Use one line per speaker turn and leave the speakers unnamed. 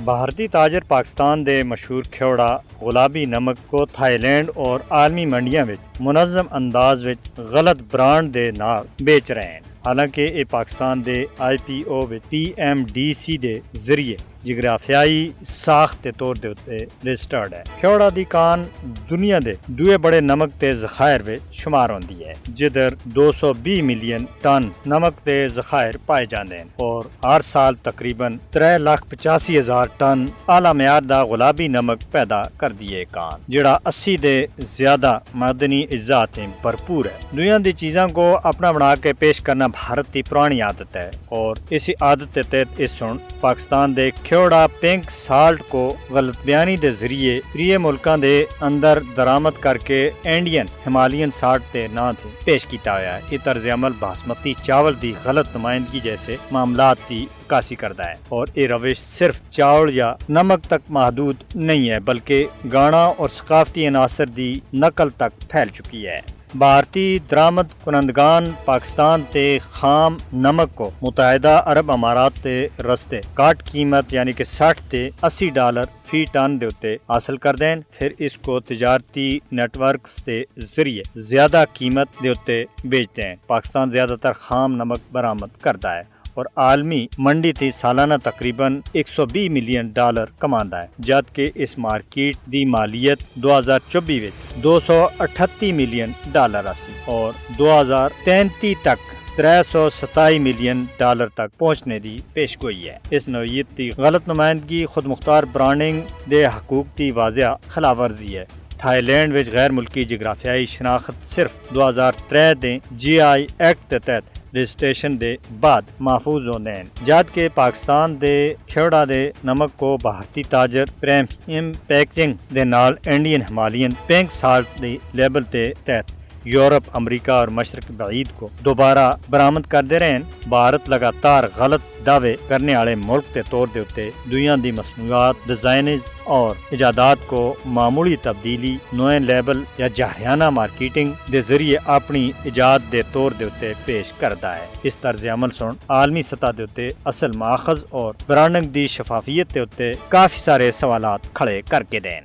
بھارتی تاجر پاکستان دے مشہور کھیوڑا گلابی نمک کو تھائی لینڈ اور عالمی منڈیاں وچ منظم انداز وچ غلط برانڈ دے نال بیچ رہے ہیں۔ حالانکہ یہ پاکستان دے آئی پی او وچ PMDC دے ذریعے جغرافیائی ساخت کے طور دے اتے رجسٹرڈ ہے۔ کھیوڑا دی کان دنیا دے دوے بڑے نمک تے ذخائر وچ شمار ہوندی ہے، جدھر 220 ملین ٹن نمک تے ذخائر پائے جاندے ہیں اور ہر سال تقریباً 3,85,000 ٹن اعلیٰ معیار دا گلابی نمک پیدا کر دیے کان، جڑا 80 دے زیادہ معدنی اجزاء تے بھرپور ہے۔ دنیا دی چیزاں کو اپنا بنا کے پیش کرنا بھارت کی پرانی عادت ہے، اور اسی عادت کے تحت اس سن پاکستان دے کھیوڑا پنک سالٹ کو غلط بیانی دے ذریعے پریے ملکاں دے اندر درآمد کر کے انڈین ہمالین سالٹ تے نام تے پیش کیتا ہوا ہے۔ یہ طرز عمل باسمتی چاول دی غلط نمائندگی جیسے معاملات کی عکاسی کرتا ہے، اور یہ روش صرف چاول یا نمک تک محدود نہیں ہے بلکہ گانا اور ثقافتی عناصر دی نقل تک پھیل چکی ہے۔ بھارتی درآمد کنندگان پاکستان تے خام نمک کو متحدہ عرب امارات تے رستے کاٹ قیمت یعنی کہ $60 فی ٹن دے اتے حاصل کر دیں، پھر اس کو تجارتی نیٹ ورکس دے ذریعے زیادہ قیمت دے اتے بیچتے ہیں۔ پاکستان زیادہ تر خام نمک برآمد کرتا ہے اور عالمی منڈی تھی سالانہ تقریباً $120 ملین کماندا ہے، جبکہ اس مارکیٹ دی مالیت 2024 وچ $238 ملین اسی اور 2033 تک $327 ملین تک پہنچنے دی پیش گوئی ہے۔ اس نوعیت کی غلط نمائندگی خود مختار برانڈنگ دے حقوق کی واضح خلاف ورزی ہے۔ تھائی لینڈ وچ غیر ملکی جغرافیائی شناخت صرف 2003 دے GI ایکٹ کے تحت رجسٹریشن دے بعد محفوظ ہوندے ہیں، جبکہ پاکستان دے کھیوڑا دے نمک کو بھارتی تاجر پریمیم پیکجنگ دے نال انڈین ہمالین پنک سالٹ دی لیبل تے تحت یورپ، امریکہ اور مشرق بعید کو دوبارہ برآمد کردے رہے ہیں۔ بھارت لگاتار غلط دعوے کرنے والے ملک کے طور دے اتے دنیا دی مصنوعات، ڈیزائنز اور ایجادات کو معمولی تبدیلی، نویں لیبل یا جاہرانہ مارکیٹنگ دے ذریعے اپنی ایجاد دے طور دے اتے پیش کرتا ہے۔ اس طرز عمل سن عالمی سطح دے اتے اصل ماخذ اور برانڈنگ دی شفافیت دے اتے کافی سارے سوالات کھڑے کر کے دین۔